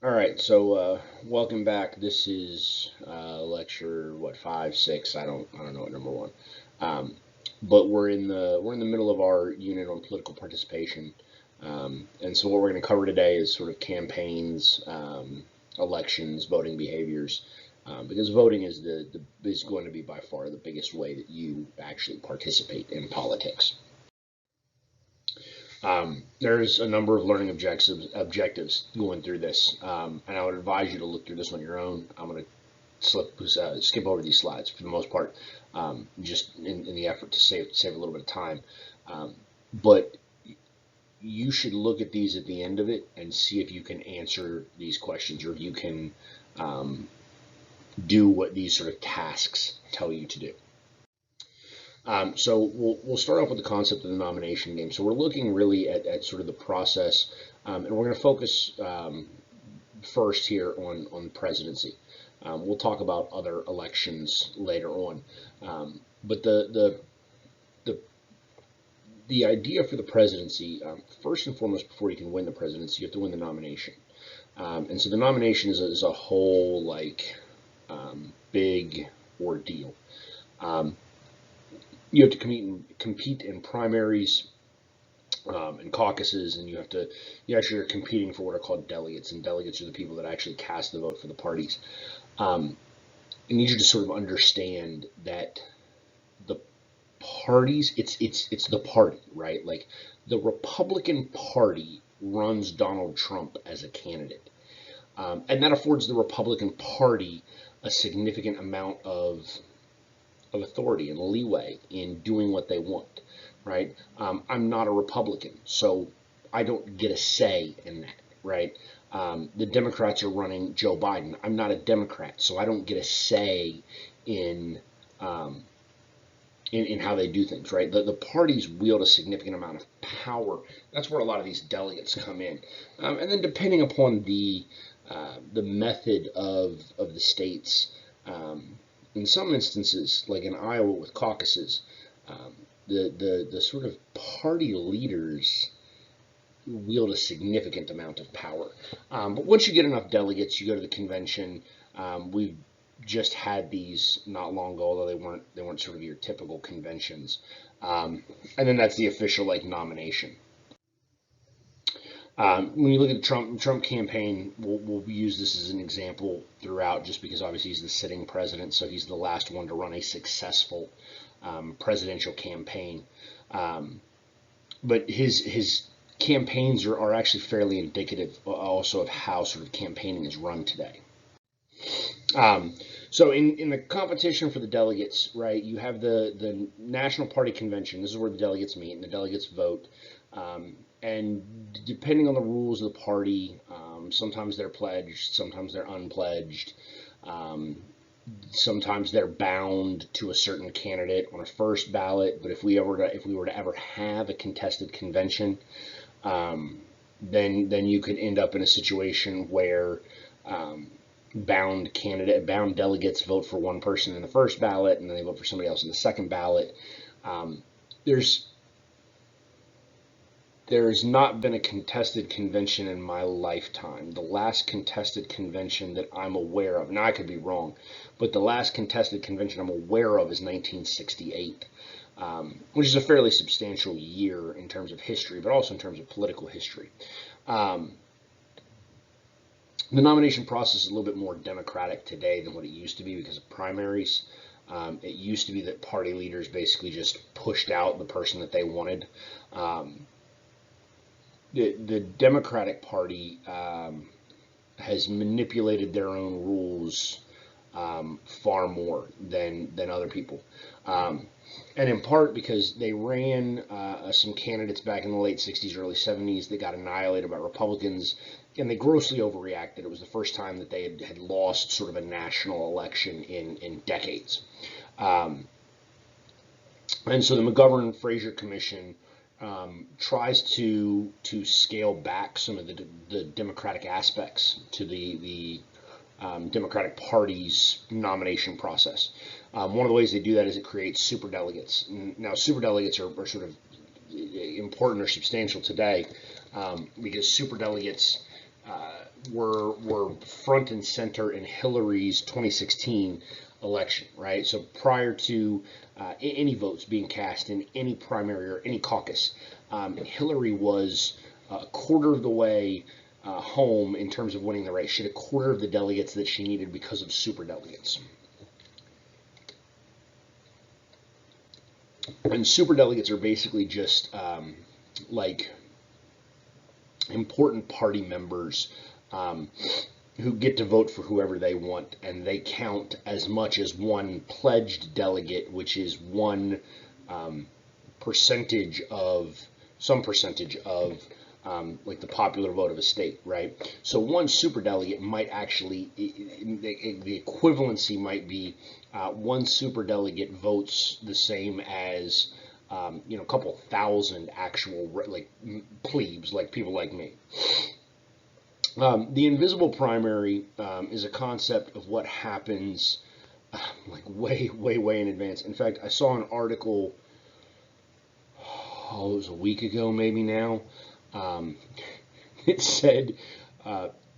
All right, so welcome back. This is lecture what 5, 6. I don't know what number one. Um, but we're in the middle of our unit on political participation, and so what we're going to cover today is sort of campaigns, elections, voting behaviors, because voting is going to be by far the biggest way that you actually participate in politics. There's a number of learning objectives going through this, and I would advise you to look through this on your own. I'm going to skip over these slides for the most part, just in the effort to save a little bit of time. But you should look at these at the end of it and see if you can answer these questions, or if you can um, do what these sort of tasks tell you to do. So we'll start off with the concept of the nomination game. So we're looking really at sort of the process, and we're going to focus first here on the presidency. We'll talk about other elections later on, but the the idea for the presidency, first and foremost, before you can win the presidency, you have to win the nomination. And so the nomination is a whole big ordeal. Um, you have to compete in primaries and caucuses, and you actually are competing for what are called delegates, and delegates are the people that actually cast the vote for the parties. Um, I need you to sort of understand that the parties, it's the party, right? Like the Republican Party runs Donald Trump as a candidate, and that affords the Republican Party a significant amount of authority and leeway in doing what they want, right? I'm not a Republican, so I don't get a say in that, right? The Democrats are running Joe Biden. I'm not a Democrat, so I don't get a say in um, in how they do things, right? The parties wield a significant amount of power. That's where a lot of these delegates come in, and then depending upon the method of the states. In some instances, like in Iowa with caucuses, um, the sort of party leaders wield a significant amount of power. But once you get enough delegates, you go to the convention. We've just had these not long ago, although they weren't sort of your typical conventions. And then that's the official nomination. When you look at the Trump campaign, we'll use this as an example throughout, just because obviously he's the sitting president, so he's the last one to run a successful presidential campaign. Um, but his campaigns are actually fairly indicative also of how sort of campaigning is run today. Um, so in the competition for the delegates, right, you have the National Party Convention. This is where the delegates meet and the delegates vote. And depending on the rules of the party, sometimes they're pledged, sometimes they're unpledged. Um, Sometimes they're bound to a certain candidate on a first ballot. But if we were to ever have a contested convention, um, then you could end up in a situation where um, bound delegates vote for one person in the first ballot, and then they vote for somebody else in the second ballot. Um, there's there's not been a contested convention in my lifetime. The last contested convention that I'm aware of, now I could be wrong, but the last contested convention I'm aware of is 1968, which is a fairly substantial year in terms of history, but also in terms of political history. Um, the nomination process is a little bit more democratic today than what it used to be because of primaries. It used to be that party leaders basically just pushed out the person that they wanted. Um, the Democratic Party has manipulated their own rules far more than other people, um, and in part because they ran some candidates back in the late '60s, early '70s that got annihilated by Republicans, and they grossly overreacted. It was the first time that they had lost sort of a national election in decades. Um, and so the McGovern-Fraser Commission tries to scale back some of the democratic aspects to the Democratic Party's nomination process. One of the ways they do that is it creates super delegates. Now, super delegates are sort of important or substantial today because super delegates were front and center in Hillary's 2016 election, right? So prior to any votes being cast in any primary or any caucus, Hillary was a quarter of the way home in terms of winning the race. She had a quarter of the delegates that she needed because of superdelegates. And superdelegates are basically just like important party members who get to vote for whoever they want, and they count as much as one pledged delegate, which is one percentage of like the popular vote of a state, right? So one superdelegate might actually, the equivalency might be one superdelegate votes the same as a couple thousand actual like plebes, like people like me. The invisible primary is a concept of what happens like way in advance. In fact, I saw an article, it was a week ago maybe now. It said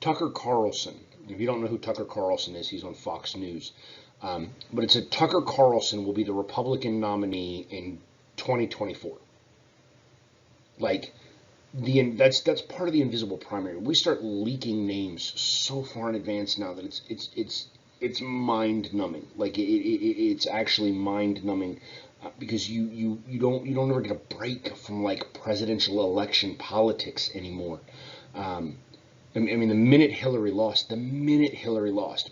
Tucker Carlson. If you don't know who Tucker Carlson is, he's on Fox News. But it said Tucker Carlson will be the Republican nominee in 2024. Like, that's part of the invisible primary. We start leaking names so far in advance now that it's mind numbing. Like it's actually mind numbing because you don't ever get a break from like presidential election politics anymore. I mean, the minute Hillary lost,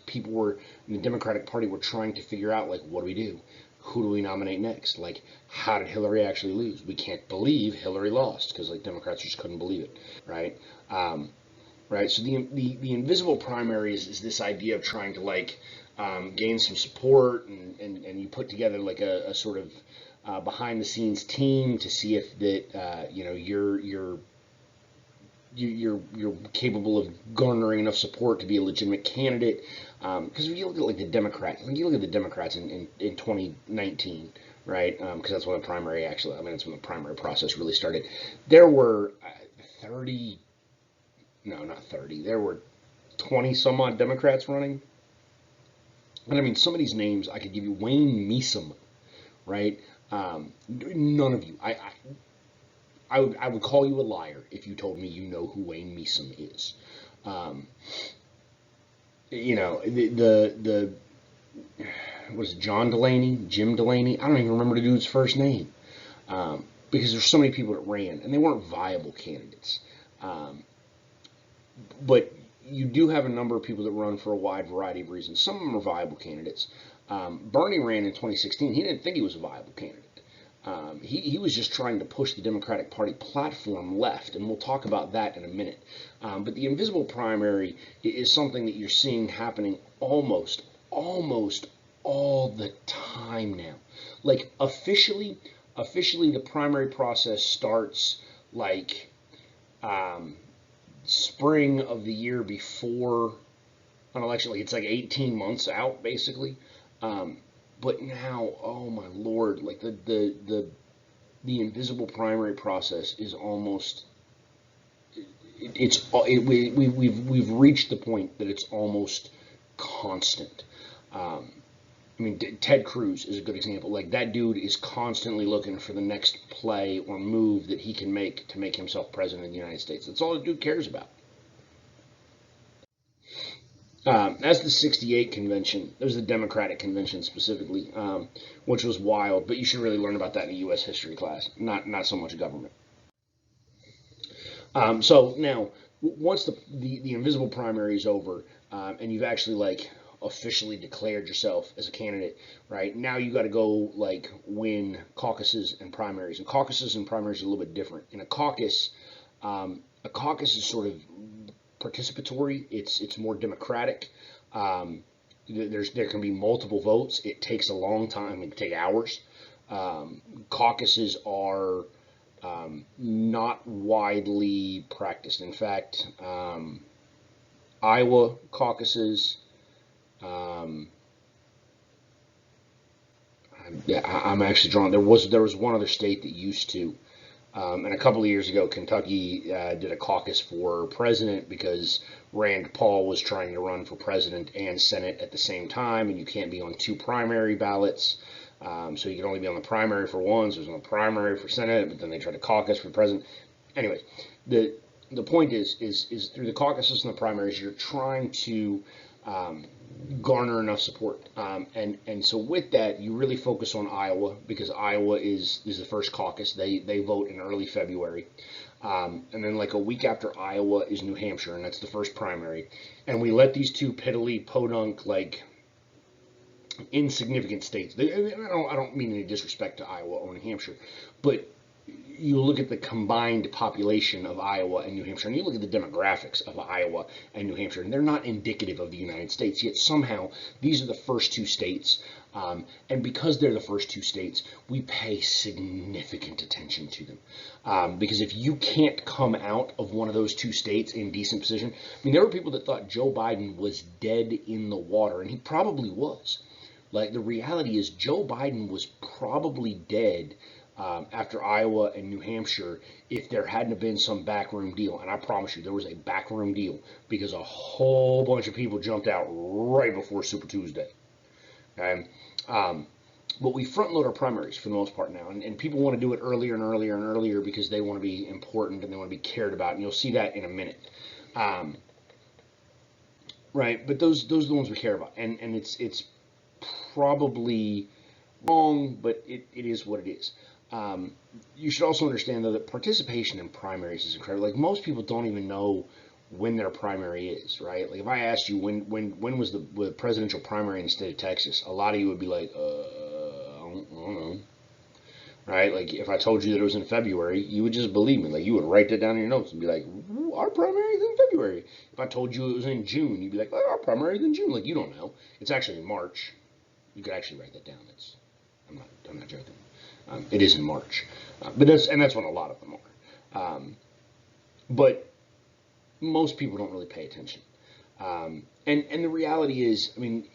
people were in the Democratic Party were trying to figure out like, what do we do? Who do we nominate next? Like, how did Hillary actually lose? We can't believe Hillary lost because like Democrats just couldn't believe it, right? Right. So the invisible primary is this idea of trying to like gain some support, and you put together like a sort of behind the scenes team to see if that you're capable of garnering enough support to be a legitimate candidate. Because if you look at like the Democrats, in 2019, right? Because that's when the primary that's when the primary process really started. There were 30, no, not 30. There were 20 some odd Democrats running. And I mean, some of these names I could give you. Wayne Measum, right? None of you. I would call you a liar if you told me you know who Wayne Measum is. The what is it, John Delaney, Jim Delaney? I don't even remember the dude's first name because there's so many people that ran and they weren't viable candidates. But you do have a number of people that run for a wide variety of reasons. Some of them are viable candidates. Bernie ran in 2016. He didn't think he was a viable candidate. He was just trying to push the Democratic Party platform left, and we'll talk about that in a minute. But the invisible primary is something that you're seeing happening almost all the time now. Like officially the primary process starts like spring of the year before an election. Like it's like 18 months out basically. But now, oh my lord, like the invisible primary process is almost we've reached the point that it's almost constant. I mean, Ted Cruz is a good example. Like that dude is constantly looking for the next play or move that he can make to make himself president of the United States. That's all the dude cares about. That's the 68 convention. There's the Democratic convention specifically, which was wild, but you should really learn about that in a U.S. history class, not so much government. So now, once the invisible primary is over, and you've actually like officially declared yourself as a candidate, right? Now you got to go like win caucuses and primaries. And caucuses and primaries are a little bit different. In a caucus is sort of participatory. It's more democratic. There can be multiple votes. It takes a long time. It can take hours. Caucuses are not widely practiced. In fact, Iowa caucuses. I'm actually drawn. There was one other state that used to. And a couple of years ago, Kentucky did a caucus for president because Rand Paul was trying to run for president and Senate at the same time, and you can't be on two primary ballots. So you can only be on the primary for one, so there's no primary for Senate, but then they tried to caucus for president. Anyways, the point is through the caucuses and the primaries, you're trying to garner enough support. And so with that, you really focus on Iowa because Iowa is the first caucus. They vote in early February. And then like a week after Iowa is New Hampshire, and that's the first primary. And we let these two piddly, podunk, like insignificant states. I don't mean any disrespect to Iowa or New Hampshire, but you look at the combined population of Iowa and New Hampshire, and you look at the demographics of Iowa and New Hampshire, and they're not indicative of the United States, yet somehow these are the first two states, and because they're the first two states, we pay significant attention to them. Because if you can't come out of one of those two states in decent position, I mean, there were people that thought Joe Biden was dead in the water, and he probably was. Like, the reality is Joe Biden was probably dead after Iowa and New Hampshire if there hadn't been some backroom deal. And I promise you, there was a backroom deal because a whole bunch of people jumped out right before Super Tuesday. Okay? But we front load our primaries for the most part now. And people want to do it earlier and earlier and earlier because they want to be important and they want to be cared about. And you'll see that in a minute. Right? But those are the ones we care about. And it's probably wrong, but it is what it is. You should also understand, though, that participation in primaries is incredible. Like, most people don't even know when their primary is, right? Like, if I asked you when was the presidential primary in the state of Texas, a lot of you would be like, I don't know, right? Like, if I told you that it was in February, you would just believe me. Like, you would write that down in your notes and be like, our primary is in February. If I told you it was in June, you'd be like, our primary is in June. Like, you don't know. It's actually in March. You could actually write that down. I'm not joking. It is in March, but that's when a lot of them are. But most people don't really pay attention. And the reality is, I mean,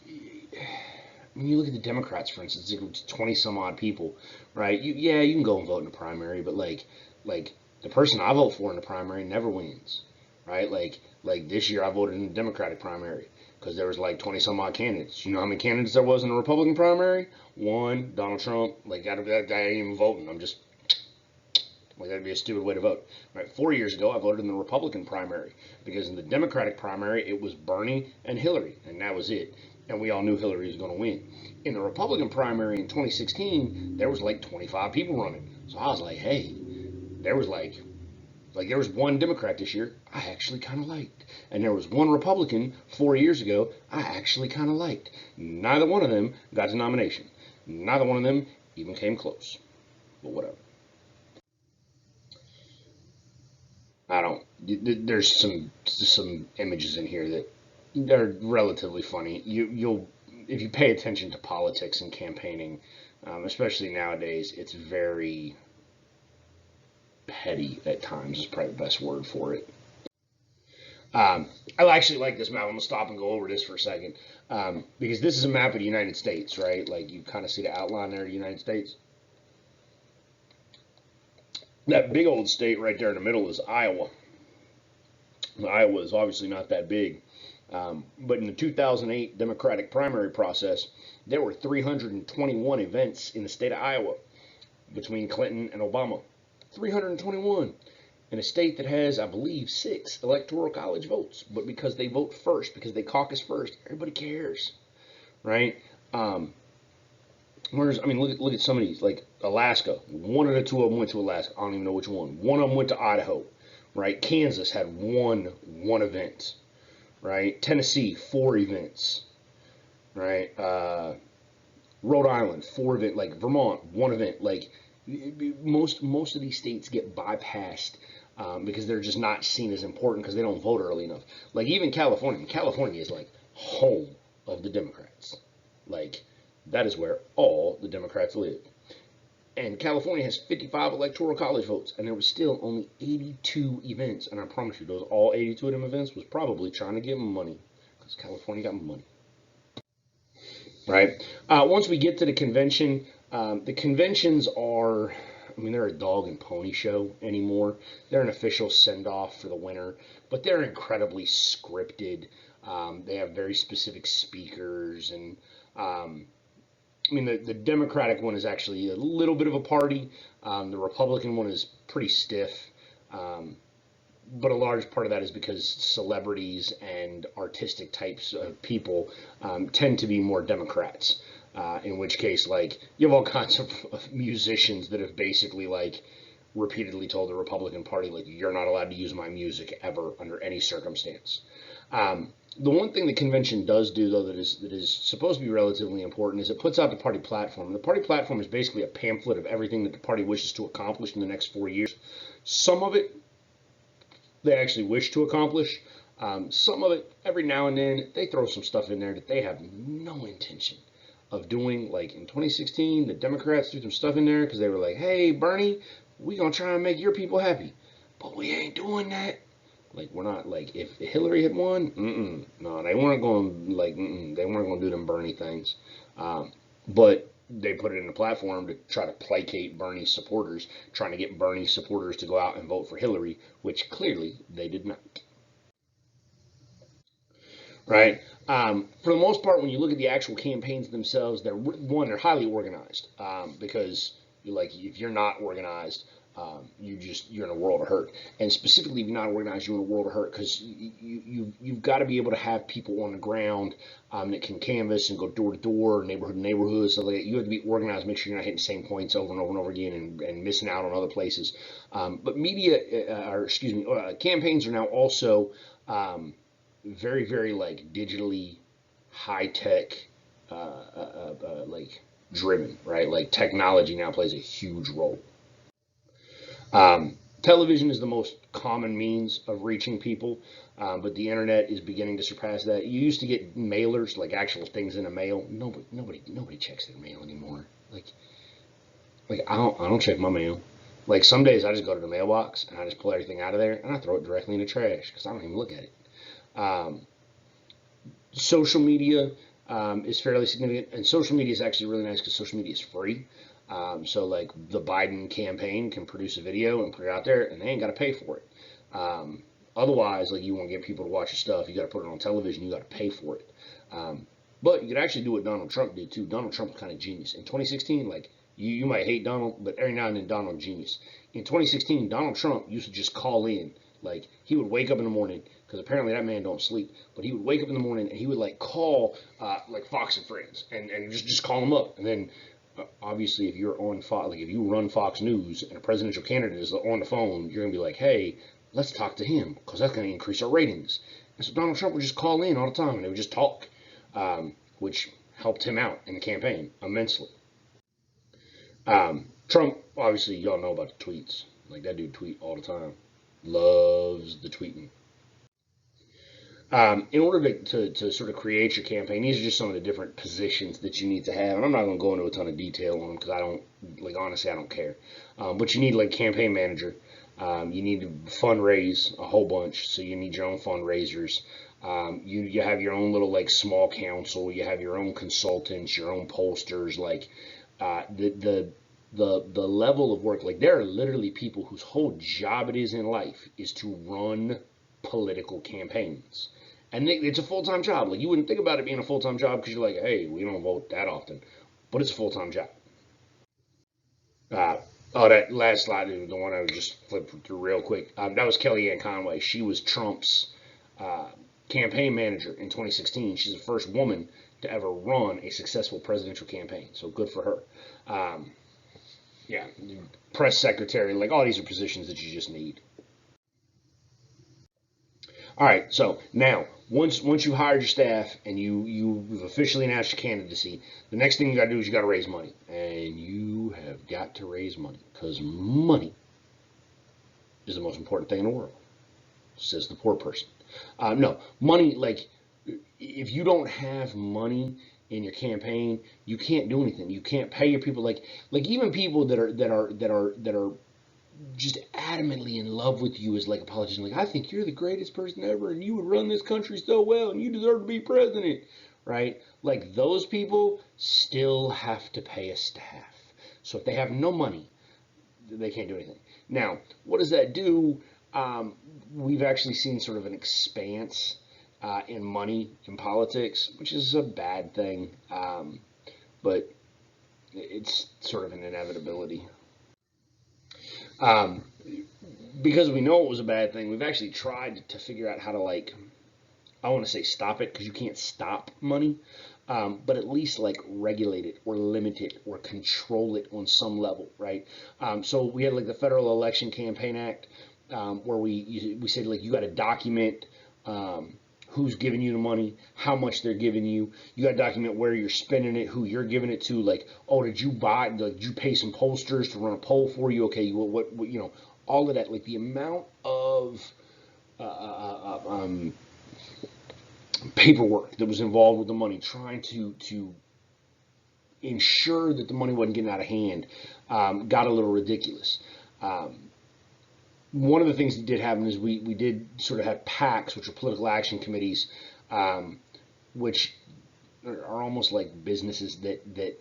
when you look at the Democrats, for instance, it's 20 some odd people, right? You can go and vote in a primary, but like the person I vote for in the primary never wins, right? Like this year I voted in the Democratic primary because there was like 20 some odd candidates. You know how many candidates there was in the Republican primary? One, Donald Trump. Like, that ain't even voting. I'm just, like, that'd be a stupid way to vote. Right? 4 years ago, I voted in the Republican primary because in the Democratic primary, it was Bernie and Hillary, and that was it. And we all knew Hillary was going to win. In the Republican primary in 2016, there was like 25 people running. So I was like, hey, there was there was one Democrat this year I actually kind of liked. And there was one Republican 4 years ago I actually kind of liked. Neither one of them got the nomination. Neither one of them even came close. But whatever. I don't. There's some images in here that they're relatively funny. You'll if you pay attention to politics and campaigning, especially nowadays, it's very petty at times. Is probably the best word for it. I actually like this map. I'm gonna stop and go over this for a second because this is a map of the United States, right? Like, you kind of see the outline there of the United States. That big old state right there in the middle is Iowa. Iowa is obviously not that big, but in the 2008 Democratic primary process, there were 321 events in the state of Iowa between Clinton and Obama. 321. In a state that has, I believe, 6 electoral college votes, but because they vote first, because they caucus first, everybody cares, right? Look at some of these, like Alaska. One of the two of them went to Alaska. I don't even know which one. One of them went to Idaho, right? Kansas had one event, right? Tennessee, 4 events, right? Rhode Island, 4 events. Like Vermont, 1 event. Like, most of these states get bypassed because they're just not seen as important because they don't vote early enough. Like, even California. California is like home of the Democrats. Like, that is where all the Democrats live. And California has 55 electoral college votes, and there was still only 82 events. And I promise you, those all 82 of them events was probably trying to get money because California got money. Right? Once we get to the convention, the conventions are I mean, they're a dog and pony show anymore. They're an official send off for the winner, but they're incredibly scripted. They have very specific speakers, and I mean, the Democratic one is actually a little bit of a party. The Republican one is pretty stiff. Um, but a large part of that is because celebrities and artistic types of people tend to be more Democrats. In which case, like, you have all kinds of musicians that have basically, like, repeatedly told the Republican Party, like, you're not allowed to use my music ever under any circumstance. The one thing the convention does do, though, that is supposed to be relatively important is it puts out the party platform. The party platform is basically a pamphlet of everything that the party wishes to accomplish in the next 4 years. Some of it they actually wish to accomplish. Some of it, every now and then, they throw some stuff in there that they have no intention of doing. Like in 2016, the Democrats threw some stuff in there because they were like, hey, Bernie, we gonna try and make your people happy. But we ain't doing that. Like, we're not, like, if Hillary had won, no, they weren't going, like, they weren't going to do them Bernie things. But they put it in the platform to try to placate Bernie's supporters, trying to get Bernie's supporters to go out and vote for Hillary, which clearly they did not. Right? For the most part, when you look at the actual campaigns themselves, they're highly organized because like if you're not organized, you're in a world of hurt. And specifically, if you're not organized, you're in a world of hurt because you've got to be able to have people on the ground that can canvass and go door to door, neighborhood to neighborhood. So that you have to be organized, make sure you're not hitting the same points over and over and over again and missing out on other places. But campaigns are now also very, very like digitally high tech, like driven, right? Like technology now plays a huge role. Television is the most common means of reaching people, but the internet is beginning to surpass that. You used to get mailers, like actual things in the mail. Nobody checks their mail anymore. Like I don't check my mail. Like some days I just go to the mailbox and I just pull everything out of there and I throw it directly in the trash because I don't even look at it. Um, Social media is fairly significant, and social media is actually really nice because social media is free. So like the Biden campaign can produce a video and put it out there, and they ain't got to pay for it. Otherwise, like you want to get people to watch your stuff, you got to put it on television, you got to pay for it. But you could actually do what Donald Trump did too. Donald Trump was kind of genius in 2016. Like you might hate Donald, but every now and then Donald genius. In 2016, Donald Trump used to just call in. Like he would wake up in the morning because apparently that man don't sleep. But he would wake up in the morning and he would like call like Fox and Friends and just call them up. And then obviously if you're on Fox, like if you run Fox News and a presidential candidate is on the phone, you're gonna be like, hey, let's talk to him because that's gonna increase our ratings. And so Donald Trump would just call in all the time and they would just talk, which helped him out in the campaign immensely. Trump, obviously, y'all know about the tweets. Like that dude tweet all the time. Loves the tweeting. In order to sort of create your campaign, these are just some of the different positions that you need to have. And I'm not going to go into a ton of detail on them because I don't, like, honestly, I don't care. But you need, like, campaign manager. You need to fundraise a whole bunch. So you need your own fundraisers. You have your own little, like, small council. You have your own consultants, your own pollsters. Like, the level of work, like, there are literally people whose whole job it is in life is to run political campaigns. And it's a full time job. Like you wouldn't think about it being a full time job because you're like, hey, we don't vote that often, but it's a full time job. Uh, oh, that last slide is the one I was just flipping through real quick. That was Kellyanne Conway. She was Trump's uh, campaign manager in 2016. She's the first woman to ever run a successful presidential campaign. So good for her. Yeah, press secretary, like all these are positions that you just need. All right, so now once you hired your staff and you've officially announced your candidacy, the next thing you got to do is you got to raise money, and you have got to raise money because money is the most important thing in the world, says the poor person. No, money, like if you don't have money in your campaign, you can't do anything. You can't pay your people, like even people that are just adamantly in love with you as like a politician. Like, I think you're the greatest person ever and you would run this country so well and you deserve to be president, right? Like those people still have to pay a staff. So if they have no money, they can't do anything. Now, what does that do? We've actually seen sort of an expanse in money in politics, which is a bad thing, but it's sort of an inevitability. Um, because we know it was a bad thing, we've actually tried to figure out how to, like, I want to say stop it, because you can't stop money, but at least like regulate it or limit it or control it on some level, right? So we had like the Federal Election Campaign Act, where we said like you got to document who's giving you the money, how much they're giving you. You got to document where you're spending it, who you're giving it to. Like, oh, did you buy? Like, did you pay some pollsters to run a poll for you? Okay, what you know, all of that. Like the amount of uh, uh, uh, um, paperwork that was involved with the money, trying to ensure that the money wasn't getting out of hand, got a little ridiculous. Um, One of the things that did happen is we did sort of have PACs, which are political action committees, um, which are almost like businesses that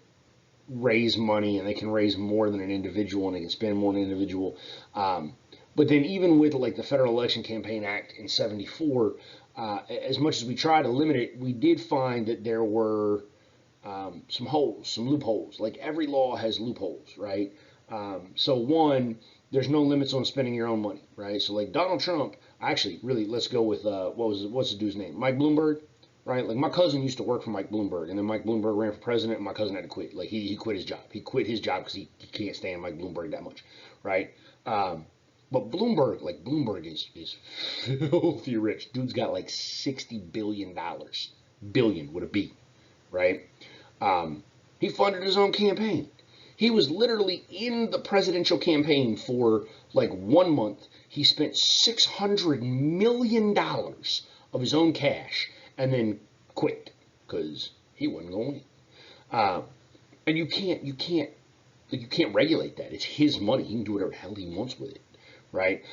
raise money, and they can raise more than an individual, and they can spend more than an individual. But then even with like the Federal Election Campaign Act in '74, as much as we try to limit it, we did find that there were some holes, some loopholes. Like every law has loopholes, right? So one, there's no limits on spending your own money, right? So like Donald Trump, actually, really, let's go with what's the dude's name? Mike Bloomberg, right? Like my cousin used to work for Mike Bloomberg, and then Mike Bloomberg ran for president, and my cousin had to quit. Like he quit his job. He quit his job because he can't stand Mike Bloomberg that much, right? Um, but Bloomberg, like Bloomberg is filthy rich. Dude's got like $60 billion, billion with a B, right? He funded his own campaign. He was literally in the presidential campaign for like 1 month. He spent $600 million of his own cash and then quit because he wasn't going to win. Uh, and you can't regulate that. It's his money. He can do whatever the hell he wants with it, right?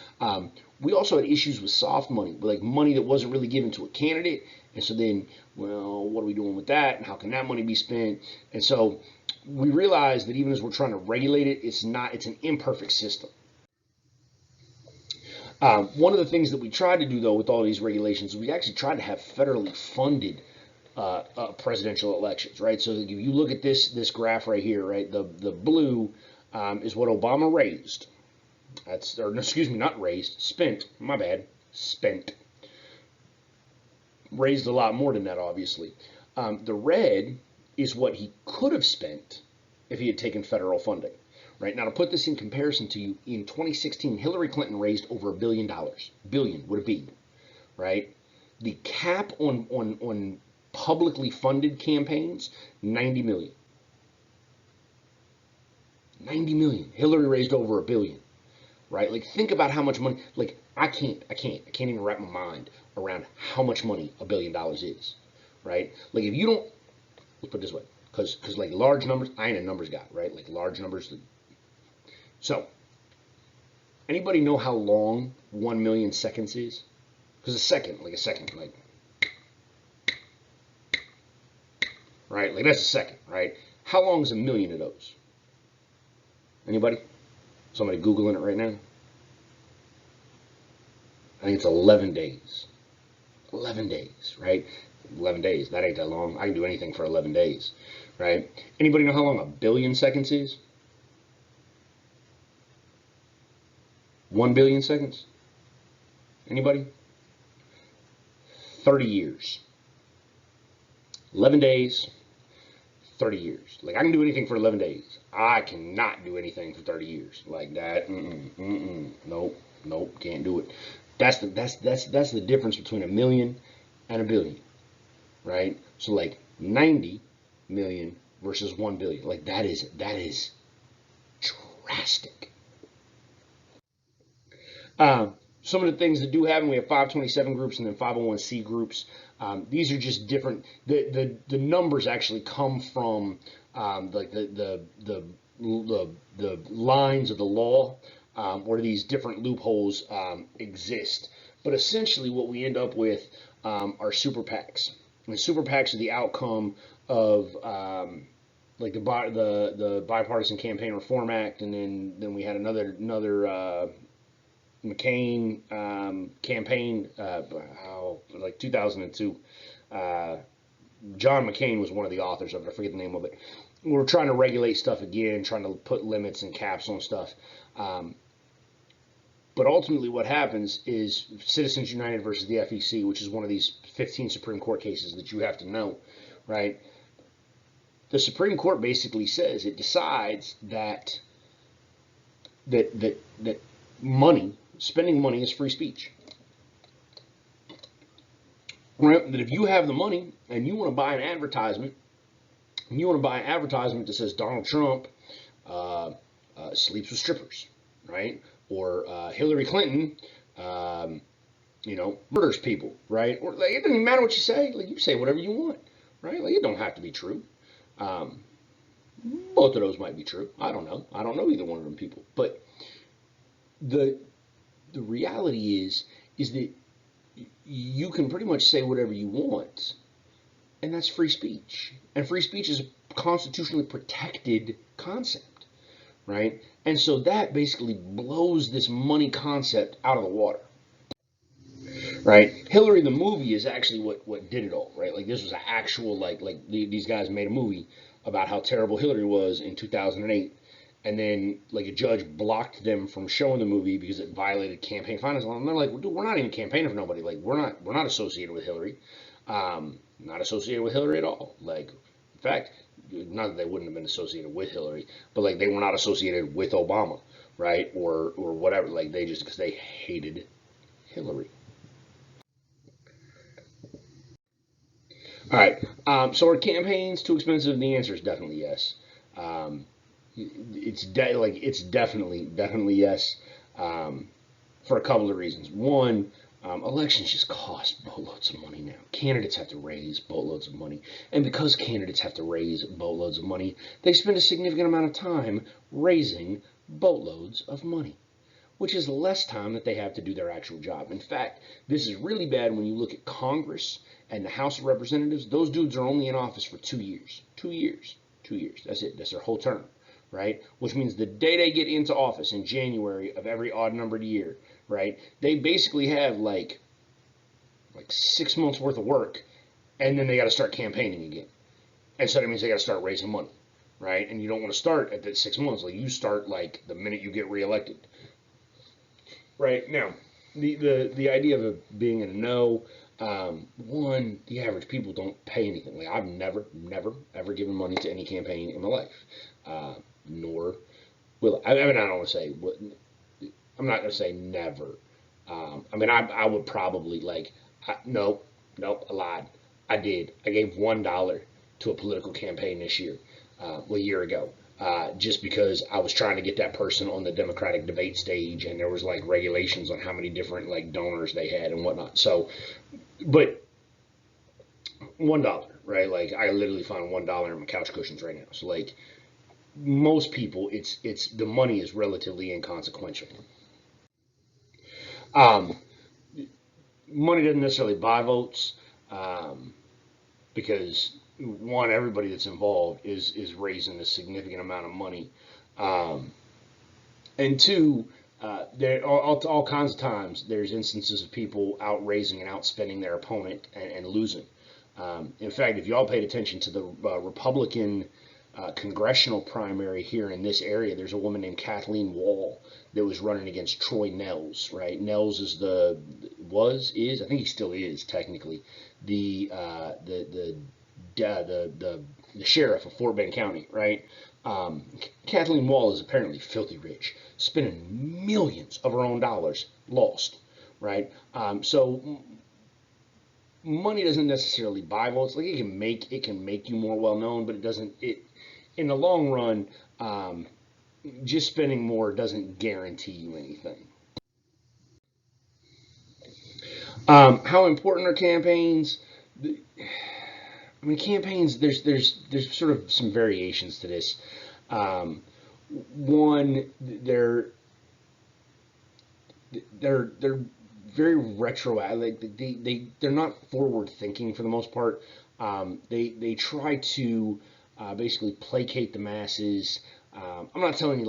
We also had issues with soft money, like money that wasn't really given to a candidate. And so then, well, what are we doing with that? And how can that money be spent? And so we realized that even as we're trying to regulate it, it's an imperfect system. One of the things that we tried to do, though, with all these regulations, we actually tried to have federally funded presidential elections, right? So if you look at this graph right here, right, the blue is what Obama raised. That's, or excuse me, not raised, spent. My bad, spent. Raised a lot more than that, obviously. The red is what he could have spent if he had taken federal funding. Right now, to put this in comparison to you, in 2016, Hillary Clinton raised over $1 billion. Billion would it be, right? The cap on publicly funded campaigns, 90 million. 90 million. Hillary raised over $1 billion, right? Like think about how much money. Like I can't even wrap my mind around how much money $1 billion is, right? Like if you don't, let's put it this way, because like large numbers, I ain't a numbers guy, right? Like large numbers. So, anybody know how long 1 million seconds is? Because a second, like right, like that's a second, right? How long is a million of those? Anybody? Somebody googling it right now. I think it's 11 days. 11 days, right? 11 days. That ain't that long. I can do anything for 11 days, right? Anybody know how long 1 billion seconds is? 1 billion seconds? Anybody? 30 years. 11 days, 30 years. Like I can do anything for 11 days. I cannot do anything for 30 years. Like that. Nope, can't do it. That's the difference between a million and a billion, right? So like 90 million versus 1 billion. Like that is drastic. Some of the things that do happen, we have 527 groups and then 501c groups. These are just different. The numbers actually come from like the lines of the law, where these different loopholes exist. But essentially, what we end up with are super PACs. And super PACs are the outcome of like the bipartisan campaign reform act, and then we had another McCain campaign, like 2002. Uh, John McCain was one of the authors of it. I forget the name of it. We're trying to regulate stuff again, trying to put limits and caps on stuff. Um, but ultimately, what happens is Citizens United versus the FEC, which is one of these 15 Supreme Court cases that you have to know, right? The Supreme Court basically says it decides that that spending money is free speech. Right? That if you have the money and you want to buy an advertisement, and you want to buy an advertisement that says Donald Trump sleeps with strippers, right? Or Hillary Clinton, murders people, right? Or like, it doesn't matter what you say. Like, you say whatever you want, right? Like, it don't have to be true. Um, Both of those might be true. I don't know. I don't know either one of them people. But the the reality is that you can pretty much say whatever you want, and that's free speech. And free speech is a constitutionally protected concept, right? And so that basically blows this money concept out of the water, right? Hillary the movie is actually what did it all, right? Like, this was an actual these guys made a movie about how terrible Hillary was in 2008, and then like a judge blocked them from showing the movie because it violated campaign finance law. And they're like, dude, we're not even campaigning for nobody. Like, we're not associated with Hillary, not associated with Hillary at all. Like, in fact, not that they wouldn't have been associated with Hillary, but like they were not associated with Obama, right? Or whatever. Like, they just because they hated Hillary. All right. So are campaigns too expensive? The answer is definitely yes. Um, it's definitely yes, um, for a couple of reasons. One, elections just cost boatloads of money now. Candidates have to raise boatloads of money, and because candidates have to raise boatloads of money, they spend a significant amount of time raising boatloads of money, which is less time that they have to do their actual job. In fact, this is really bad when you look at Congress and the House of Representatives. Those dudes are only in office for 2 years. 2 years. 2 years. That's it. That's their whole term, right? Which means the day they get into office in January of every odd numbered year, right, they basically have like 6 months worth of work, and then they got to start campaigning again. And so that means they got to start raising money, right? And you don't want to start at that 6 months. Like, you start like the minute you get reelected. Right now, the idea of it being a no, one, the average people don't pay anything. Like, I've never ever given money to any campaign in my life, nor will I. I mean, I don't want to say what. I'm not going to say never. I mean, I would probably no, nope, I lied. I did. I gave $1 to a political campaign this year, a year ago, just because I was trying to get that person on the Democratic debate stage, and there was like regulations on how many different like donors they had and whatnot. So, but $1, right? Like, I literally found $1 in my couch cushions right now. So like most people, it's the money is relatively inconsequential. Um, Money doesn't necessarily buy votes, um, because one, everybody that's involved is raising a significant amount of money, um, and two, there all kinds of times there's instances of people out raising and outspending their opponent and losing. In fact, if y'all paid attention to the Republican congressional primary here in this area, there's a woman named Kathleen Wall that was running against Troy Nehls. Right, Nehls is I think he still is technically the sheriff of Fort Bend County. Right, Kathleen Wall is apparently filthy rich, spending millions of her own dollars, lost. Right, so money doesn't necessarily buy votes. Like, it can make you more well known, but it doesn't. It In the long run, just spending more doesn't guarantee you anything. How important are campaigns? I mean, campaigns. There's sort of some variations to this. Um, One, they're very retro. Like, they're not forward thinking for the most part. They try to basically placate the masses. I'm not telling you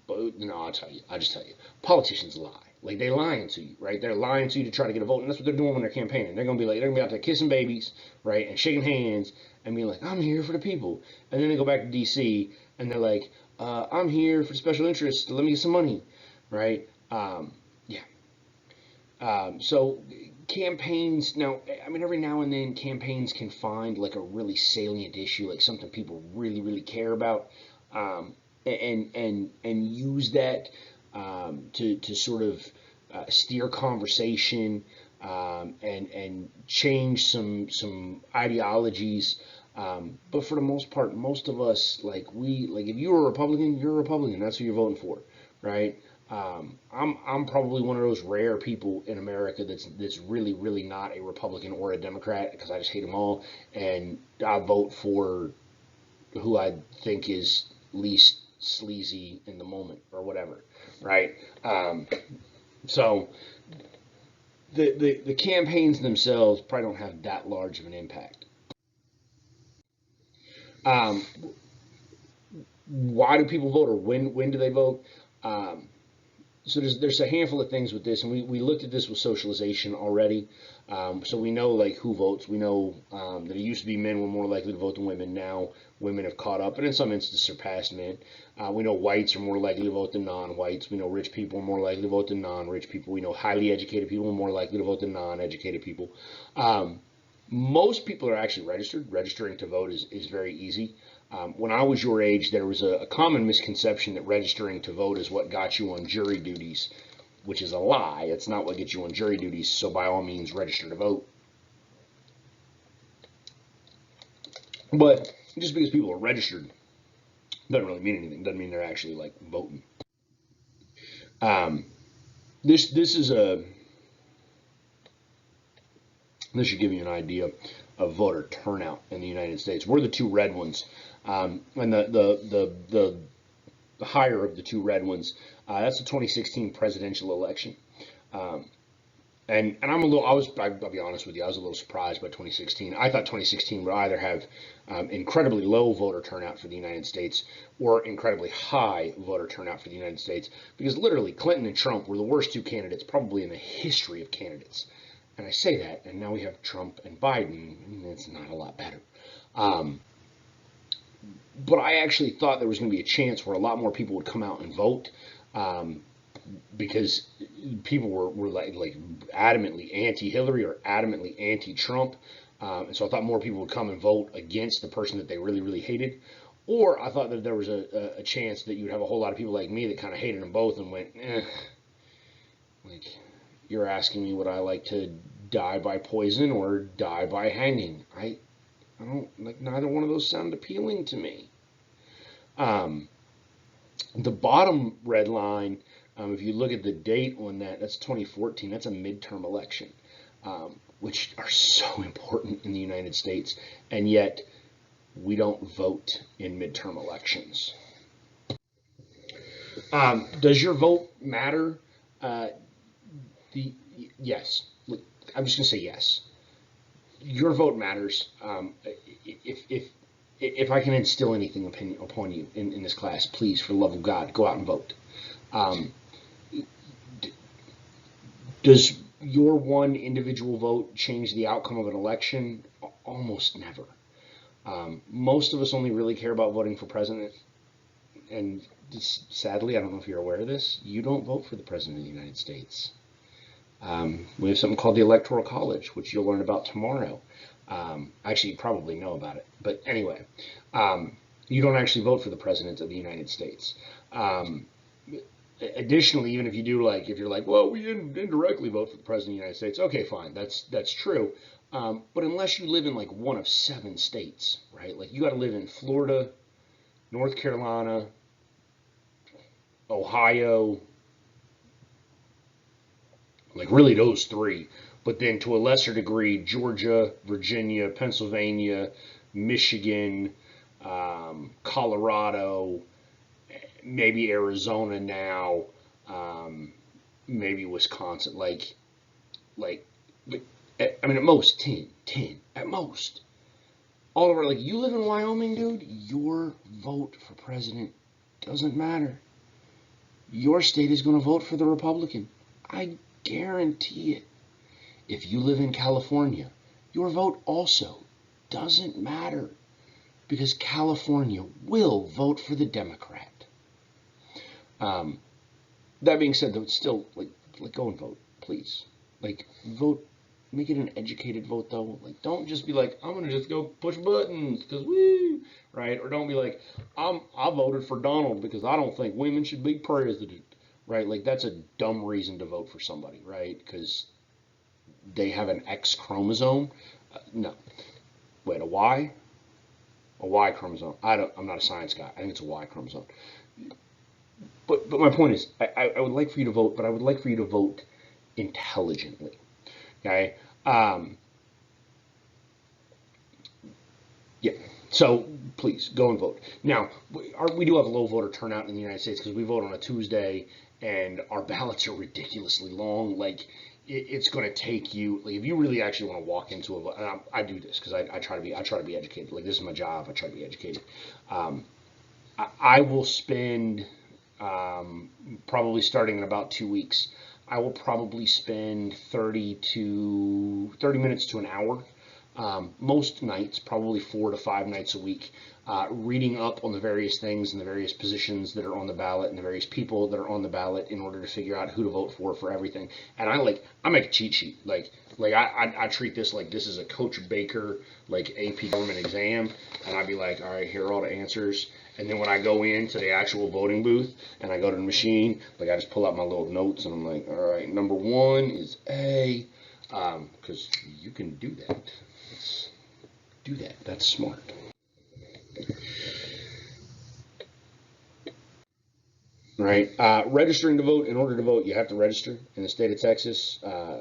but no, I'll just tell you, politicians lie. Like they lying to you, right? They're lying to you to try to get a vote, and that's what they're doing when they're campaigning. They're gonna be out there kissing babies, right, and shaking hands, and being like, I'm here for the people, and then they go back to D.C. and they're like, I'm here for special interests. Let me get some money, right? Yeah. So campaigns now, I mean, every now and then campaigns can find like a really salient issue, like something people really care about, and use that to sort of steer conversation, and change some ideologies. But for the most part, most of us, like if you're a Republican, you're a Republican. That's who you're voting for, right? I'm probably one of those rare people in America that's really not a Republican or a Democrat, because I just hate them all, and I vote for who I think is least sleazy in the moment or whatever, right? So the campaigns themselves probably don't have that large of an impact. Um, why do people vote, or when do they vote? Um, so there's a handful of things with this, and we looked at this with socialization already. So we know like who votes. We know that it used to be men were more likely to vote than women. Now women have caught up, and in some instances surpassed men. We know whites are more likely to vote than non-whites. We know rich people are more likely to vote than non-rich people. We know highly educated people are more likely to vote than non-educated people. Um, Most people are actually registered. Registering to vote is very easy. When I was your age, there was a common misconception that registering to vote is what got you on jury duties, which is a lie. It's not what gets you on jury duties, so by all means, register to vote. But just because people are registered doesn't really mean anything. Doesn't mean they're actually like voting. Um, this is a this should give you an idea of voter turnout in the United States. We're the two red ones, and the higher of the two red ones. That's the 2016 presidential election. Um, and I'll be honest with you, I was a little surprised by 2016. I thought 2016 would either have incredibly low voter turnout for the United States or incredibly high voter turnout for the United States, because literally Clinton and Trump were the worst two candidates probably in the history of candidates. And I say that, and now we have Trump and Biden, and it's not a lot better. Um, but I actually thought there was going to be a chance where a lot more people would come out and vote, um, because people were like adamantly anti-Hillary or adamantly anti-Trump, and so I thought more people would come and vote against the person that they really hated. Or I thought that there was a chance that you would have a whole lot of people like me that kind of hated them both and went, like, you're asking me would I like to die by poison or die by hanging? I don't like, neither one of those sound appealing to me. Um, the bottom red line, if you look at the date on that, that's 2014. That's a midterm election, which are so important in the United States, and yet we don't vote in midterm elections. Does your vote matter? Uh, the Yes. I'm just gonna say yes. Your vote matters. If I can instill anything upon you in this class, please, for the love of God, go out and vote. Um, does your one individual vote change the outcome of an election? Almost never. Most of us only really care about voting for president, and sadly, I don't know if you're aware of this, you don't vote for the president of the United States. We have something called the Electoral College, which you'll learn about tomorrow. Actually, you probably know about it, but anyway, you don't actually vote for the president of the United States. Um, Additionally, even if you do, like, if you're like, well, we indirectly vote for the president of the United States, okay, fine, that's true. But unless you live in like one of 7 states, right? Like you got to live in Florida, North Carolina, Ohio, like really those 3. But then to a lesser degree, Georgia, Virginia, Pennsylvania, Michigan, Colorado, maybe Arizona now, um, maybe Wisconsin. Like, I mean, at most 10 at most. all over, like, you live in Wyoming, dude, your vote for president doesn't matter. Your state is going to vote for the Republican. I guarantee it. If you live in California, your vote also doesn't matter because California will vote for the Democrat. Um, that being said, though, it's still like go and vote, please. Like, vote, make it an educated vote, though. Like, don't just be like, I'm gonna just go push buttons because woo, right? Or don't be like, I voted for Donald because I don't think women should be president, right? Like, that's a dumb reason to vote for somebody, right? Because they have an X chromosome. No, wait, a Y? A Y chromosome. I'm not a science guy. I think it's a Y chromosome. But my point is, I would like for you to vote, but I would like for you to vote intelligently. Okay. Yeah. So please go and vote. Now, we do have low voter turnout in the United States because we vote on a Tuesday and our ballots are ridiculously long. Like, it's going to take you, like, if you really actually want to walk into a, and I do this because I try to be educated. Like, this is my job. I try to be educated. Um, I will spend probably starting in about 2 weeks. I will probably spend 30 minutes to an hour, most nights, probably 4 to 5 nights a week, reading up on the various things and the various positions that are on the ballot and the various people that are on the ballot in order to figure out who to vote for everything. And I make a cheat sheet. I treat this like this is a Coach Baker like AP government exam, and I'd be like, all right, here are all the answers. And then when I go into the actual voting booth and I go to the machine, like, I just pull out my little notes and I'm like, all right, number one is A, because you can do that. Let's do that. That's smart. Right. Registering to vote. In order to vote, you have to register in the state of Texas.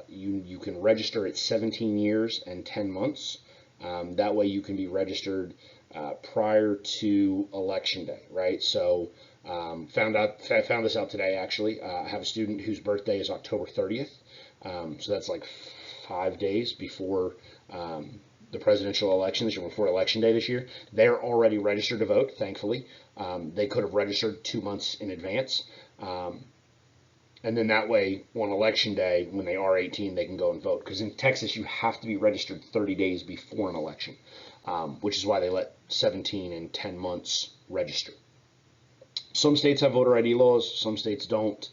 You can register at 17 years and 10 months. That way, you can be registered prior to election day. Right. So, found this out today. Actually, I have a student whose birthday is October 30th. So that's like 5 days before the presidential election this year, before election day this year. They're already registered to vote, thankfully. They could have registered 2 months in advance. And then that way, on election day, when they are 18, they can go and vote. Because in Texas, you have to be registered 30 days before an election, which is why they let 17 and 10 months register. Some states have voter ID laws, some states don't.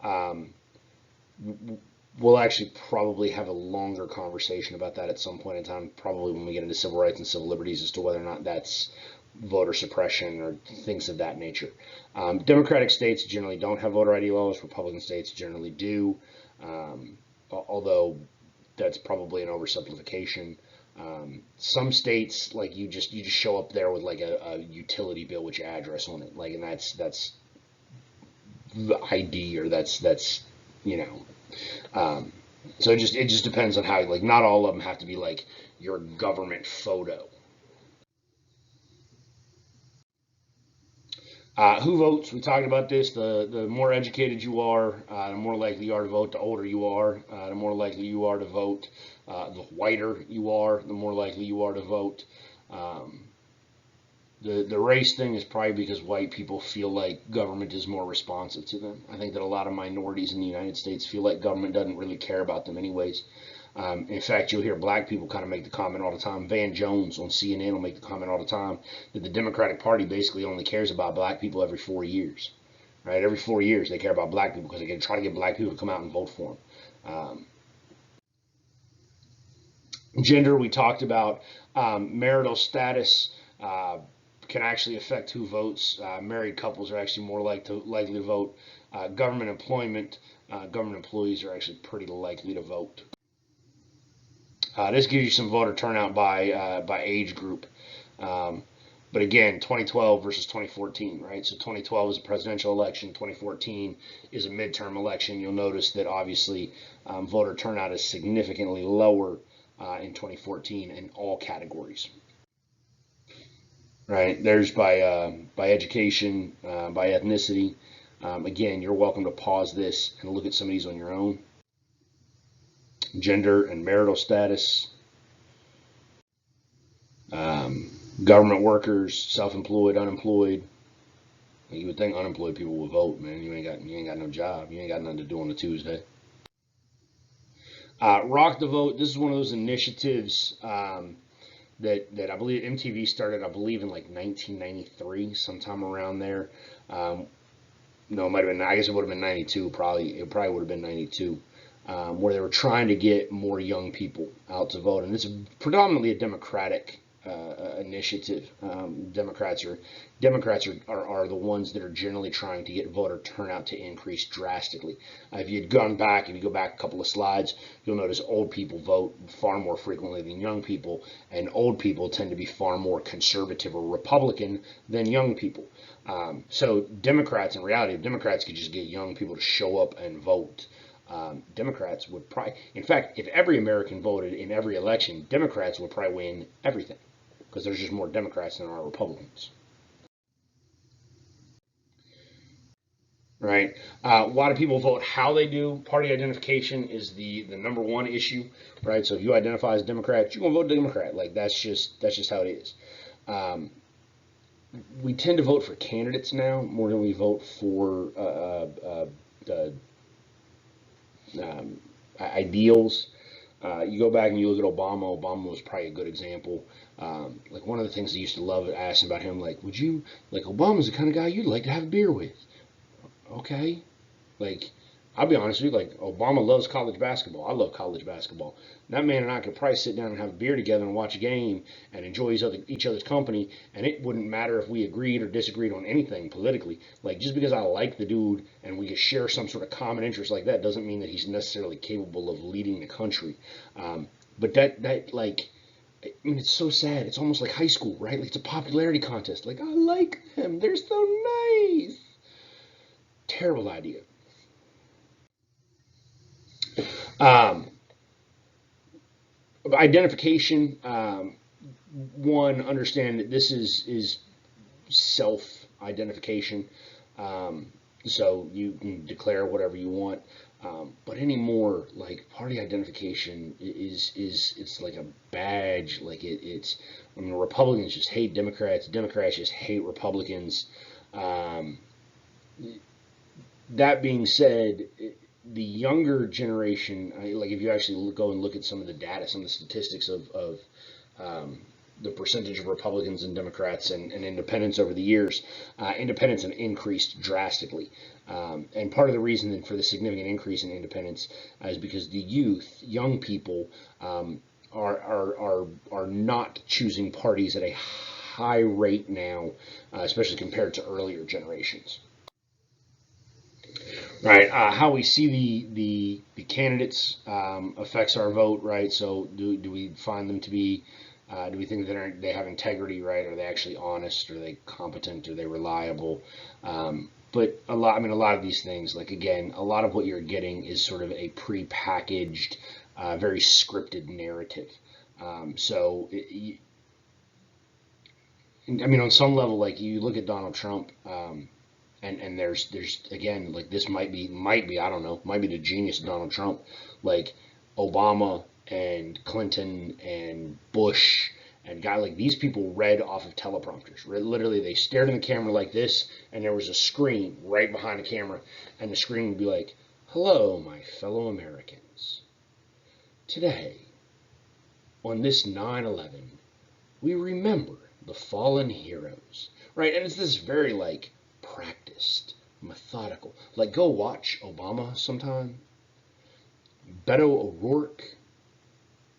Um, we'll actually probably have a longer conversation about that at some point in time, probably when we get into civil rights and civil liberties, as to whether or not that's voter suppression or things of that nature. Democratic states generally don't have voter ID laws. Republican states generally do, although that's probably an oversimplification. Some states, like, you just show up there with like a utility bill with your address on it, like, and that's the ID, or that's you know. So it just depends on how, like, not all of them have to be like your government photo. Who votes? We talked about this. The more educated you are, the more likely you are to vote. The older you are, the more likely you are to vote. The whiter you are, the more likely you are to vote. Um, the race thing is probably because white people feel like government is more responsive to them. I think that a lot of minorities in the United States feel like government doesn't really care about them anyways. In fact, you'll hear black people kind of make the comment all the time. Van Jones on CNN will make the comment all the time that the Democratic Party basically only cares about black people every 4 years. Right? Every 4 years they care about black people because they can try to get black people to come out and vote for them. Gender, we talked about. Marital status can actually affect who votes. Married couples are actually more likely to vote. Government employment, government employees are actually pretty likely to vote. This gives you some voter turnout by age group. Um, but again, 2012 versus 2014, right? So 2012 is a presidential election. 2014 is a midterm election. You'll notice that obviously voter turnout is significantly lower in 2014 in all categories. Right? There's by education, by ethnicity. Again, you're welcome to pause this and look at some of these on your own. Gender and marital status. Government workers, self-employed, unemployed. You would think unemployed people would vote, man. You ain't got no job. You ain't got nothing to do on a Tuesday. Rock the Vote. This is one of those initiatives that I believe MTV started. I believe in like 1993, sometime around there. Um, no, it might have been. I guess it would have been 92. Probably it probably would have been 92. Where they were trying to get more young people out to vote, and this is predominantly a Democratic initiative. Democrats are the ones that are generally trying to get voter turnout to increase drastically. If you go back a couple of slides, you'll notice old people vote far more frequently than young people, and old people tend to be far more conservative or Republican than young people. So Democrats, in reality, if Democrats could just get young people to show up and vote, Democrats would probably, in fact, if every American voted in every election, Democrats would probably win everything because there's just more Democrats than there are Republicans, right? A lot of people vote how they do. Party identification is the number one issue, right? So if you identify as Democrat, you're gonna vote Democrat. Like that's just how it is. Um, we tend to vote for candidates now more than we vote for ideals. You go back and you look at Obama. Obama was probably a good example. Like one of the things I used to love asking about him, like, would you like Obama's the kind of guy you'd like to have a beer with? Okay, like I'll be honest with you, like Obama loves college basketball. I love college basketball. That man and I could probably sit down and have a beer together and watch a game and enjoy each other's company, and it wouldn't matter if we agreed or disagreed on anything politically. Like just because I like the dude and we could share some sort of common interest like that doesn't mean that he's necessarily capable of leading the country. But that like. I mean, it's so sad. It's almost like high school, right? Like it's a popularity contest. Like I like them. They're so nice. Terrible idea. Um, Identification. One, understand that this is self identification. Um, so you can declare whatever you want. But anymore, like party identification is it's like a badge. Like it's I mean Republicans just hate Democrats. Democrats just hate Republicans. Um, that being said, the younger generation, like if you actually go and look at some of the data, some of the statistics of um, the percentage of Republicans and Democrats and independents over the years, independents have increased drastically. And part of the reason for the significant increase in independents is because the youth, young people, are not choosing parties at a high rate now, especially compared to earlier generations. Right. How we see the candidates affects our vote, right? So do we find them to be do we think that they have integrity, right? Are they actually honest? Are they competent? Are they reliable? But a lot of these things, like again, a lot of what you're getting is sort of a pre-packaged, very scripted narrative. So, I mean, on some level, like you look at Donald Trump, and there's again like this might be I don't know might be the genius of Donald Trump, like Obama and Clinton and Bush and guy like these people read off of teleprompters. Literally, they stared in the camera like this, and there was a screen right behind the camera, and the screen would be like, "Hello, my fellow Americans. Today, on this 9/11, we remember the fallen heroes." Right, and it's this very like practiced, methodical. Like go watch Obama sometime. Beto O'Rourke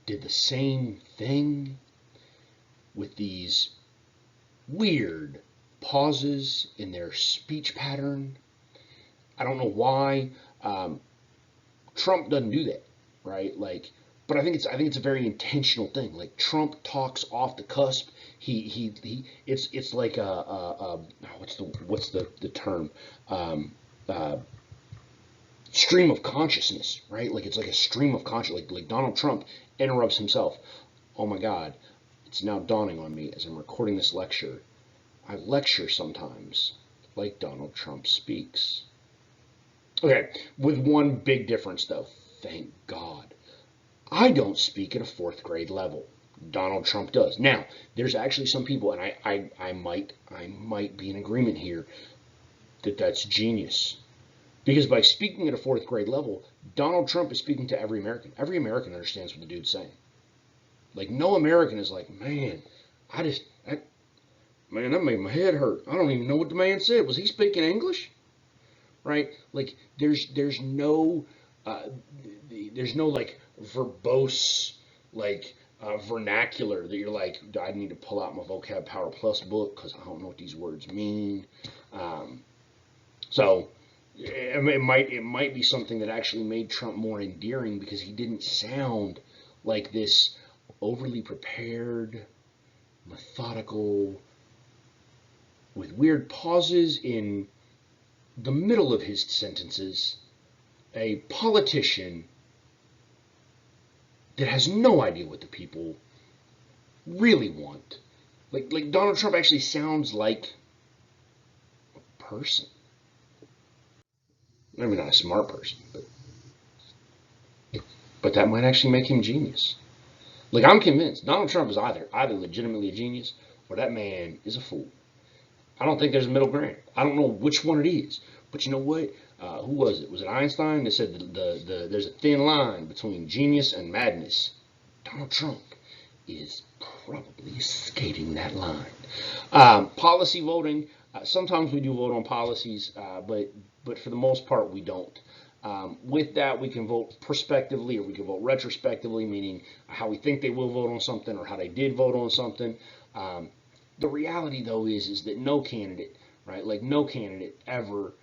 did the same thing with these weird pauses in their speech pattern. I don't know why. Um, Trump doesn't do that, right? Like, but I think it's a very intentional thing. Like Trump talks off the cusp. It's like a what's the term? Um, uh, Stream of consciousness, right? Like it's like a stream of consciousness. Like Donald Trump interrupts himself. Oh my God, it's now dawning on me as I'm recording this lecture. I lecture sometimes like Donald Trump speaks. Okay, with one big difference though. Thank God. I don't speak at a fourth grade level. Donald Trump does. Now, there's actually some people, and I might be in agreement here that that's genius. Because by speaking at a fourth grade level, Donald Trump is speaking to every American. Every American understands what the dude's saying. Like, no American is like, man, I just, I, man, that made my head hurt. I don't even know what the man said. Was he speaking English? Right? Like, uh, there's no like verbose like vernacular that you're like, I need to pull out my Vocab Power Plus book because I don't know what these words mean. Um, so it might be something that actually made Trump more endearing because he didn't sound like this overly prepared, methodical, with weird pauses in the middle of his sentences, a politician that has no idea what the people really want. Like Donald Trump actually sounds like a person. Maybe not a smart person, but that might actually make him genius. Like I'm convinced Donald Trump is either legitimately a genius or that man is a fool. I don't think there's a middle ground. I don't know which one it is. But you know what? Who was it? Was it Einstein that said there's a thin line between genius and madness? Donald Trump is probably skating that line. Policy voting. Sometimes we do vote on policies, but for the most part we don't. With that, we can vote prospectively or we can vote retrospectively, meaning how we think they will vote on something or how they did vote on something. Um, the reality, though, is that no candidate, right? Like no candidate ever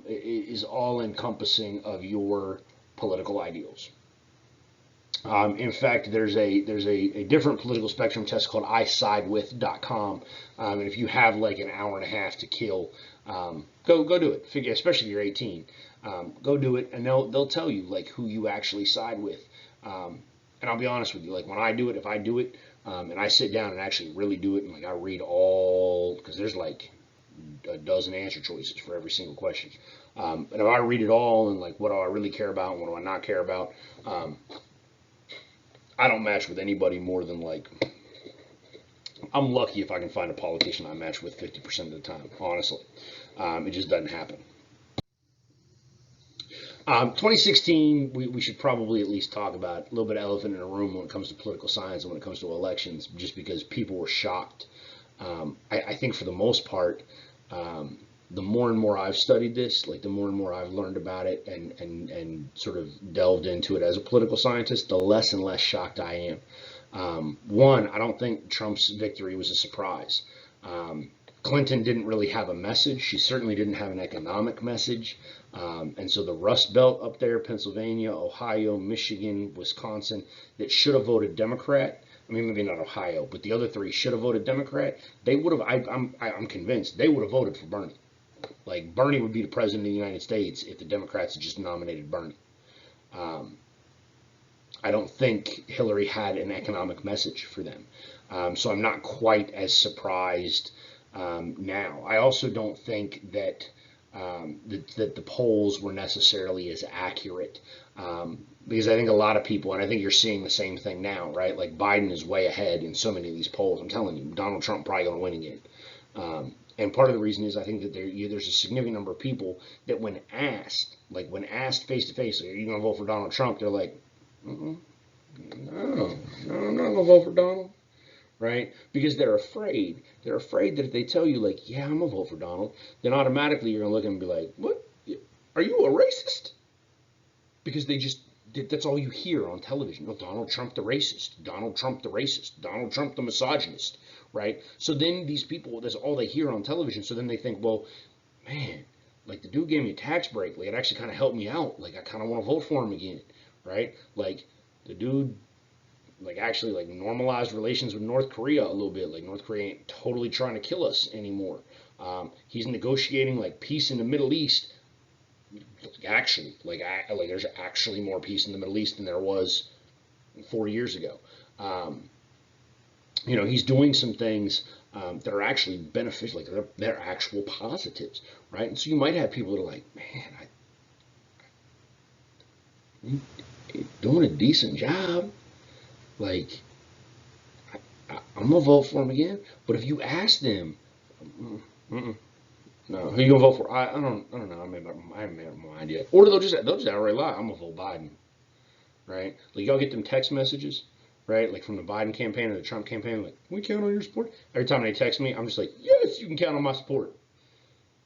is all encompassing of your political ideals. In fact, there's a different political spectrum test called isidewith.com, and if you have like an hour and a half to kill, go do it. Figure, especially if you're 18, go do it, and they'll tell you like who you actually side with. And I'll be honest with you, like when I do it, if I do it, and I sit down and actually really do it, and like I read all, because there's like a dozen answer choices for every single question. And if I read it all and like what do I really care about and what do I not care about, I don't match with anybody more than like I'm lucky if I can find a politician I match with 50% of the time. Honestly, it just doesn't happen. 2016, we should probably at least talk about a little bit of elephant in the room when it comes to political science and when it comes to elections, just because people were shocked. I think for the most part, um, the more and more I've studied this, like the more and more I've learned about it and sort of delved into it as a political scientist, the less and less shocked I am. One, I don't think Trump's victory was a surprise. Um, Clinton didn't really have a message. She certainly didn't have an economic message. And so the Rust Belt up there, Pennsylvania, Ohio, Michigan, Wisconsin, that should have voted Democrat. I mean, maybe not Ohio, but the other three should have voted Democrat. They would have. I'm convinced they would have voted for Bernie. Like Bernie would be the president of the United States if the Democrats had just nominated Bernie. Um, I don't think Hillary had an economic message for them. So I'm not quite as surprised now. I also don't think that the polls were necessarily as accurate because I think a lot of people, and I think you're seeing the same thing now, right? Like Biden is way ahead in so many of these polls. I'm telling you, Donald Trump probably going to win again. And part of the reason is I think that there's a significant number of people that when asked face to face, are you going to vote for Donald Trump? They're like, mm no, no, I'm not going to vote for Donald, right? Because they're afraid. They're afraid that if they tell you, like, yeah, I'm going to vote for Donald, then automatically you're going to look at them and be like, what? Are you a racist? Because that's all you hear on television. Oh, Donald Trump the racist. Donald Trump the racist. Donald Trump the misogynist, right? So then these people, that's all they hear on television. So then they think, well, man, like the dude gave me a tax break. Like it actually kind of helped me out. Like I kind of want to vote for him again, right? Like the dude like actually like normalized relations with North Korea a little bit. Like North Korea ain't totally trying to kill us anymore. He's negotiating like peace in the Middle East. Actually, like there's actually more peace in the Middle East than there was 4 years ago. Um, he's doing some things that are actually beneficial, like they're actual positives, right? And so you might have people that are like, man, I'm doing a decent job, like I'm gonna vote for him again. But if you ask them, mm-mm, no, who you gonna vote for? I don't know. I haven't made up my mind yet. Or they'll just outright lie. I'm gonna vote Biden, right? Like y'all get them text messages, right? Like from the Biden campaign or the Trump campaign, like we count on your support. Every time they text me, I'm just like, yes, you can count on my support,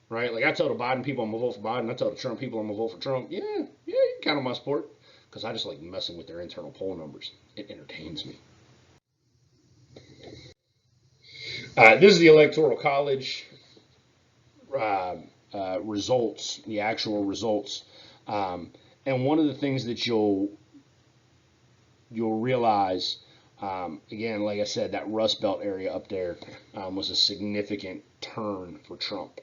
right? Like I tell the Biden people I'm gonna vote for Biden. I tell the Trump people I'm gonna vote for Trump. Yeah, you can count on my support because I just like messing with their internal poll numbers. It entertains me. This is the Electoral College uh, results, the actual results, um, and one of the things that you'll realize, again, like I said, that Rust Belt area up there was a significant turn for Trump.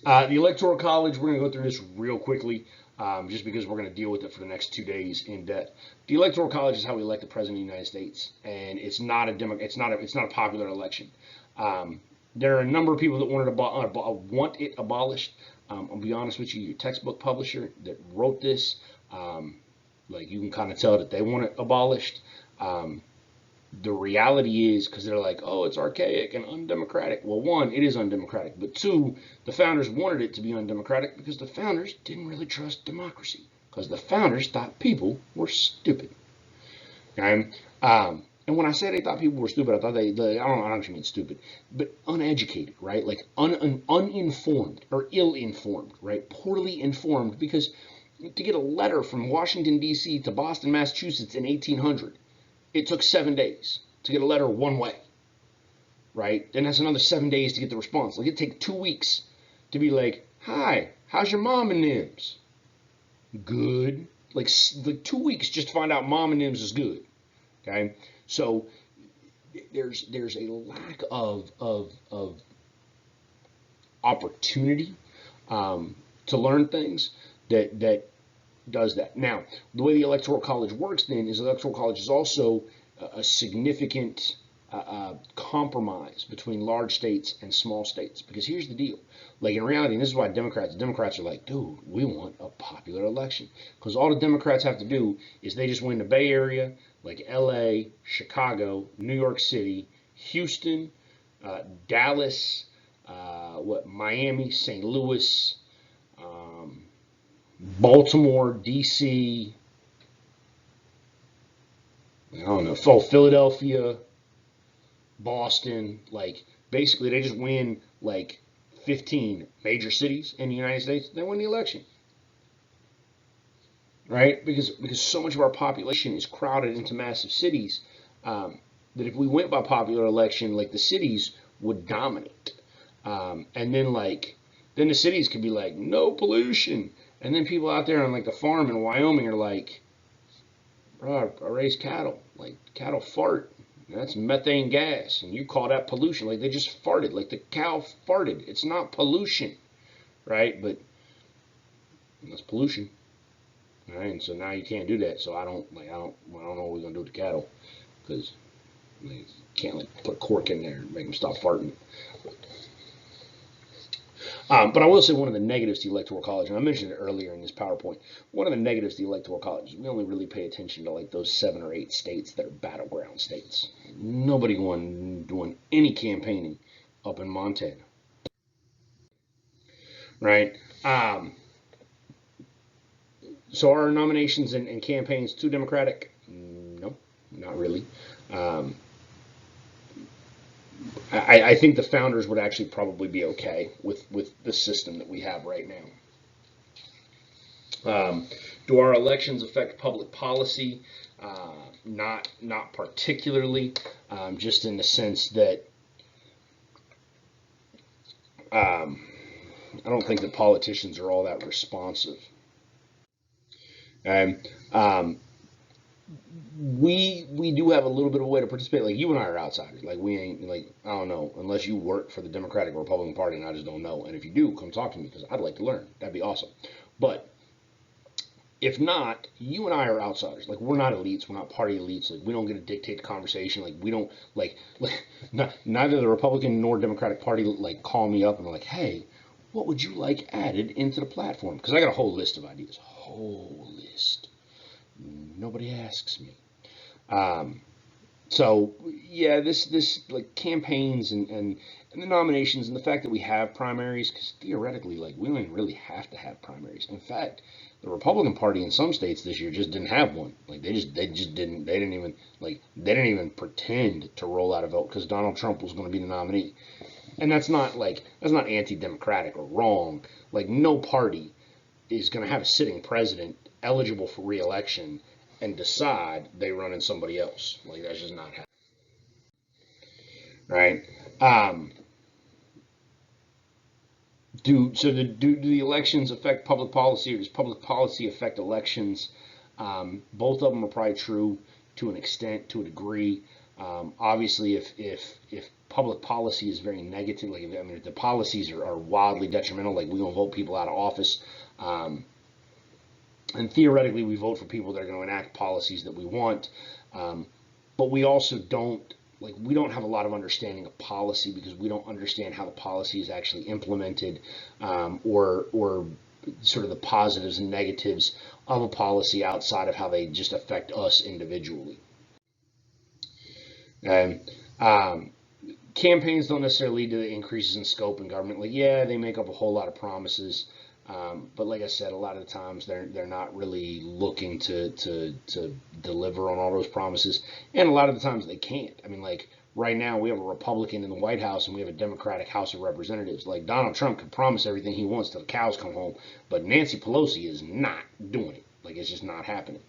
The Electoral College, we're going to go through this real quickly, just because we're going to deal with it for the next 2 days in depth. The Electoral College is how we elect the president of the United States, and it's not a it's not a popular election. There are a number of people that want it abolished. I'll be honest with you, your textbook publisher that wrote this, like you can kind of tell that they want it abolished. Um, the reality is because they're like, oh, it's archaic and undemocratic. Well, one, it is undemocratic, but two, the founders wanted it to be undemocratic because the founders didn't really trust democracy because the founders thought people were stupid. Okay? And when I say they thought people were stupid, I thought I don't actually mean stupid, but uneducated, right? Like uninformed or ill-informed, right? Poorly informed because to get a letter from Washington, D.C. to Boston, Massachusetts in 1800, it took 7 days to get a letter one way, right? Then that's another 7 days to get the response. Like it take 2 weeks to be like, "Hi, how's your mom and Nims?" Good. Like 2 weeks just to find out mom and Nims is good. Okay, so there's a lack of opportunity to learn things that does that. Now, the way the Electoral College works then is the Electoral College is also a significant compromise between large states and small states. Because here's the deal. Like in reality, and this is why Democrats are like, dude, we want a popular election. Because all the Democrats have to do is they just win the Bay Area, like LA, Chicago, New York City, Houston, Dallas, Miami, St. Louis, um, Baltimore, D.C., I don't know, Philadelphia, Boston. Like basically, they just win like 15 major cities in the United States. They win the election, right? Because so much of our population is crowded into massive cities, that if we went by popular election, like the cities would dominate, and then the cities could be like no pollution, and then people out there on like the farm in Wyoming are like, bro, I raise cattle. Like cattle fart. That's methane gas, and you call that pollution? Like they just farted. Like the cow farted. It's not pollution, right? But that's pollution, right? And so now you can't do that. So I don't know what we're gonna do with the cattle because you can't like put a cork in there and make them stop farting. But I will say one of the negatives to the Electoral College, and I mentioned it earlier in this PowerPoint, one of the negatives to the Electoral College is we only really pay attention to like those 7 or 8 states that are battleground states. Nobody doing any campaigning up in Montana, right? So are nominations and campaigns too Democratic? No, not really. Um, I think the founders would actually probably be okay with the system that we have right now. Do our elections affect public policy? Not particularly, just in the sense that um, I don't think that politicians are all that responsive. And we do have a little bit of a way to participate. Like you and I are outsiders. Like we ain't like I don't know unless you work for the Democratic or Republican Party, and I just don't know. And if you do, come talk to me because I'd like to learn. That'd be awesome. But if not, you and I are outsiders. Like we're not elites. We're not party elites. Like we don't get to dictate the conversation. Like we don't like neither the Republican nor Democratic Party like call me up and like, hey, what would you like added into the platform? Because I got a whole list of ideas. Whole list. Nobody asks me. Um, So yeah, this like campaigns and the nominations and the fact that we have primaries, because theoretically, like we don't even really have to have primaries. In fact, the Republican Party in some states this year just didn't have one. Like they didn't even pretend to roll out a vote because Donald Trump was going to be the nominee. And that's not anti-democratic or wrong. Like no party is going to have a sitting president eligible for re-election and decide they run in somebody else. Like that's just not happening, right? Um, do the elections affect public policy, or does public policy affect elections? Both of them are probably true to an extent, to a degree. Obviously, if public policy is very negative, like if the policies are wildly detrimental, like we gonna vote people out of office, um, and theoretically we vote for people that are going to enact policies that we want, um, but we also don't we don't have a lot of understanding of policy because we don't understand how the policy is actually implemented, or sort of the positives and negatives of a policy outside of how they just affect us individually. And campaigns don't necessarily lead to the increases in scope in government. Like, yeah, they make up a whole lot of promises, but like I said, a lot of the times they're not really looking to deliver on all those promises, and a lot of the times they can't. I mean, like right now we have a Republican in the White House and we have a Democratic House of Representatives. Like Donald Trump can promise everything he wants till the cows come home, but Nancy Pelosi is not doing it. Like it's just not happening.